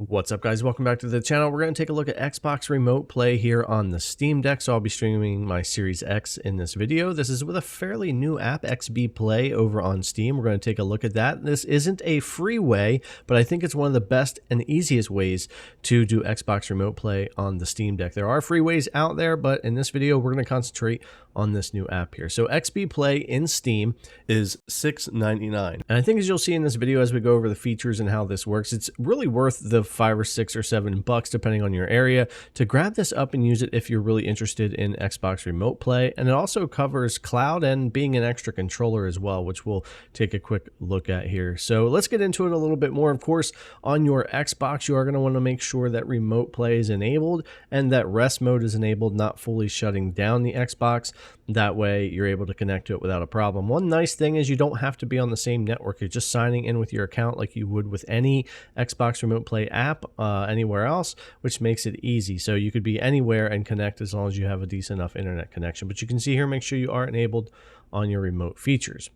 What's up, guys? Welcome back to the channel. We're going to take a look at Xbox Remote Play here on the Steam Deck. So I'll be streaming my Series X in this video. This is with a fairly new app, XBPlay, over on Steam. We're going to take a look at that. This isn't a free way, but I think it's one of the best and easiest ways to do Xbox Remote Play on the Steam Deck. There are free ways out there, but in this video, we're going to concentrate on this new app here. So XBPlay in Steam is $6.99. And I think as you'll see in this video, as we go over the features and how this works, it's really worth the $5 or $6 or $7 depending on your area to grab this up and use it if you're really interested in Xbox Remote Play. And it also covers cloud and being an extra controller as well, which we'll take a quick look at here. So let's get into it a little bit more. Of course, on your Xbox, you are going to want to make sure that Remote Play is enabled and that rest mode is enabled, not fully shutting down the Xbox. That way you're able to connect to it without a problem. One nice thing is you don't have to be on the same network. You're just signing in with your account like you would with any Xbox Remote Play app anywhere else, which makes it easy. So you could be anywhere and connect as long as you have a decent enough internet connection. But you can see here, make sure you are enabled on your remote features.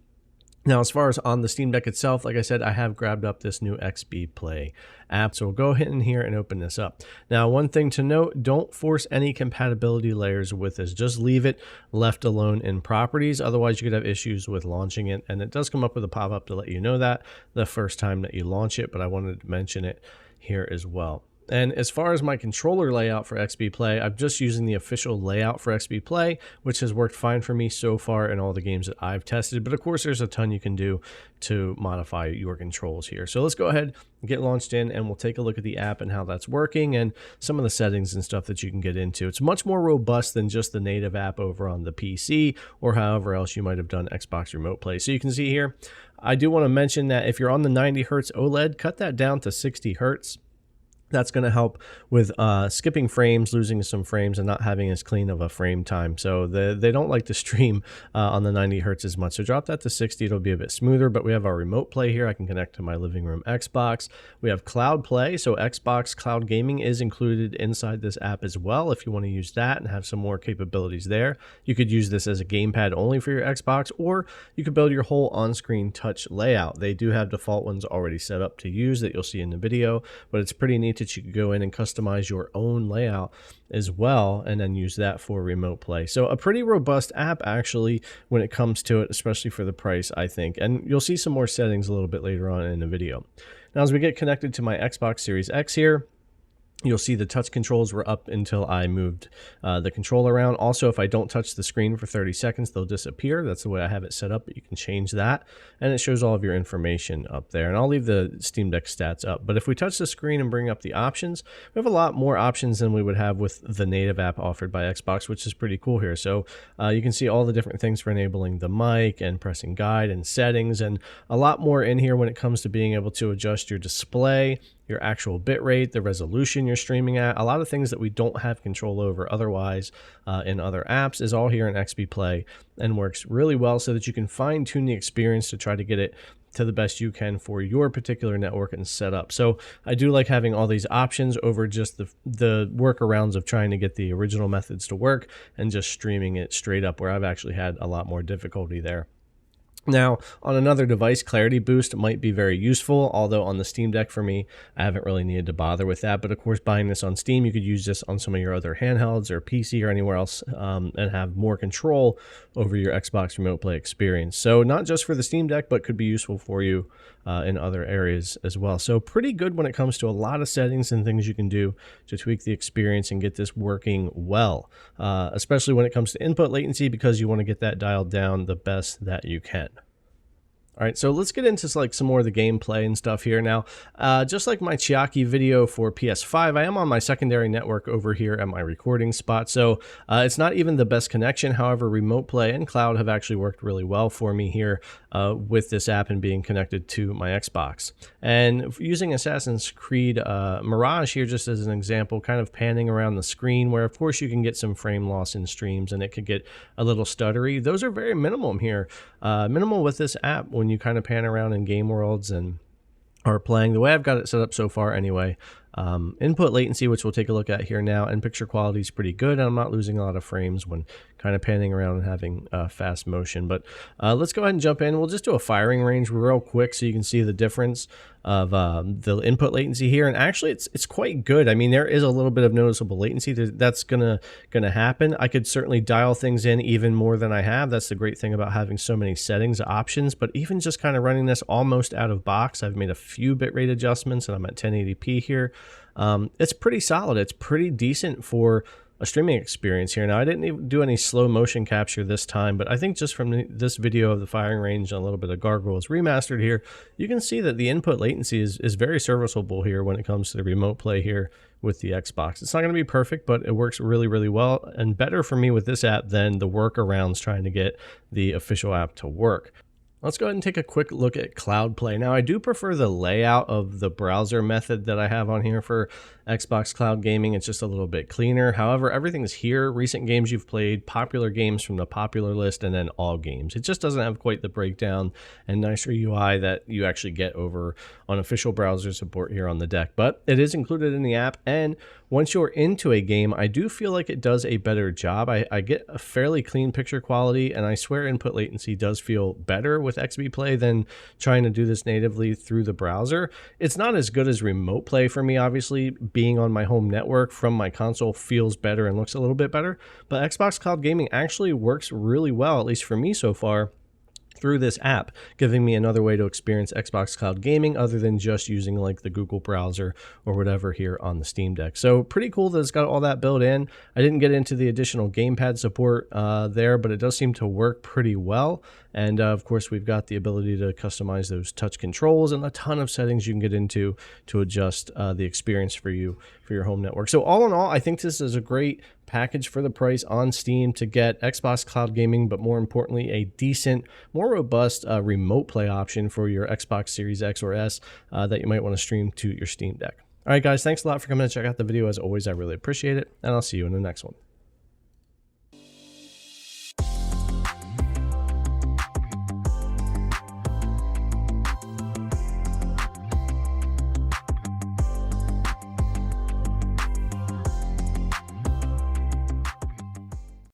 Now, as far as on the Steam Deck itself, like I said, I have grabbed up this new XBPlay app. So we'll go ahead in here and open this up. Now, one thing to note, don't force any compatibility layers with this. Just leave it left alone in properties. Otherwise, you could have issues with launching it. And it does come up with a pop-up to let you know that the first time that you launch it, but I wanted to mention it here as well. And as far as my controller layout for XBPlay, I'm just using the official layout for XBPlay, which has worked fine for me so far in all the games that I've tested. But of course, there's a ton you can do to modify your controls here. So let's go ahead and get launched in, and we'll take a look at the app and how that's working and some of the settings and stuff that you can get into. It's much more robust than just the native app over on the PC or however else you might have done Xbox Remote Play. So you can see here, I do want to mention that if you're on the 90 Hertz OLED, cut that down to 60 Hertz. That's going to help with skipping frames, losing some frames, and not having as clean of a frame time. So they don't like to stream on the 90 Hertz as much. So drop that to 60. It'll be a bit smoother. But we have our remote play here. I can connect to my living room Xbox. We have cloud play. So Xbox Cloud Gaming is included inside this app as well. If you want to use that and have some more capabilities there, you could use this as a gamepad only for your Xbox, or you could build your whole on-screen touch layout. They do have default ones already set up to use that you'll see in the video, but it's pretty neat that you can go in and customize your own layout as well and then use that for remote play. So a pretty robust app actually when it comes to it, especially for the price, I think. And you'll see some more settings a little bit later on in the video. Now, as we get connected to my Xbox Series X here, you'll see the touch controls were up until I moved the controller around. Also, if I don't touch the screen for 30 seconds, they'll disappear. That's the way I have it set up, but you can change that. And it shows all of your information up there. And I'll leave the Steam Deck stats up. But if we touch the screen and bring up the options, we have a lot more options than we would have with the native app offered by Xbox, which is pretty cool here. So you can see all the different things for enabling the mic and pressing guide and settings, and a lot more in here when it comes to being able to adjust your display, your actual bit rate, the resolution you're streaming at. A lot of things that we don't have control over otherwise in other apps is all here in XBPlay and works really well so that you can fine tune the experience to try to get it to the best you can for your particular network and setup. So I do like having all these options over just the workarounds of trying to get the original methods to work and just streaming it straight up, where I've actually had a lot more difficulty there. Now, on another device, Clarity Boost might be very useful, although on the Steam Deck for me, I haven't really needed to bother with that. But of course, buying this on Steam, you could use this on some of your other handhelds or PC or anywhere else and have more control over your Xbox Remote Play experience. So not just for the Steam Deck, but could be useful for you in other areas as well. So pretty good when it comes to a lot of settings and things you can do to tweak the experience and get this working well, especially when it comes to input latency, because you want to get that dialed down the best that you can. All right, so let's get into like some more of the gameplay and stuff here. Now, just like my Chiaki video for PS5, I am on my secondary network over here at my recording spot. So it's not even the best connection. However, Remote Play and Cloud have actually worked really well for me here with this app and being connected to my Xbox. And using Assassin's Creed Mirage here just as an example, kind of panning around the screen, where of course you can get some frame loss in streams and it could get a little stuttery. Those are very minimum here, minimal with this app when you kind of pan around in game worlds and are playing the way I've got it set up so far anyway. input latency, which we'll take a look at here now, and picture quality is pretty good. And I'm not losing a lot of frames when kind of panning around and having fast motion. But let's go ahead and jump in. We'll just do a firing range real quick so you can see the difference of the input latency here. And actually it's quite good. I mean, there is a little bit of noticeable latency that's gonna happen. I could certainly dial things in even more than I have. That's the great thing about having so many settings options. But even just kind of running this almost out of box, I've made a few bitrate adjustments and I'm at 1080p here. It's pretty solid. It's pretty decent for a streaming experience here. Now, I didn't even do any slow motion capture this time, but I think just from this video of the firing range and a little bit of Gargoyles remastered here, you can see that the input latency is very serviceable here when it comes to the remote play here with the Xbox. It's not going to be perfect, but it works really, really well and better for me with this app than the Workarounds trying to get the official app to work. Let's go ahead and take a quick look at Cloud Play. Now, I do prefer the layout of the browser method that I have on here for Xbox Cloud Gaming. It's just a little bit cleaner. However, everything's here. Recent games you've played, popular games from the popular list, and then all games. It just doesn't have quite the breakdown and nicer UI that you actually get over on official browser support here on the deck. But it is included in the app, and once you're into a game, I do feel like it does a better job. I get a fairly clean picture quality, and I swear input latency does feel better with XBPlay than trying to do this natively through the browser. It's not as good as remote play for me, obviously. Being on my home network from my console feels better and looks a little bit better, but Xbox Cloud Gaming actually works really well, at least for me so far, through this app, giving me another way to experience Xbox Cloud Gaming other than just using like the Google browser or whatever here on the Steam Deck. So pretty cool that it's got all that built in. I didn't get into the additional gamepad support there, but it does seem to work pretty well. And of course, we've got the ability to customize those touch controls and a ton of settings you can get into to adjust the experience for you for your home network. So all in all, I think this is a great package for the price on Steam to get Xbox Cloud Gaming, but more importantly, a decent, more robust remote play option for your Xbox Series X or S that you might want to stream to your Steam Deck. All right, guys, thanks a lot for coming to check out the video. As always, I really appreciate it, and I'll see you in the next one.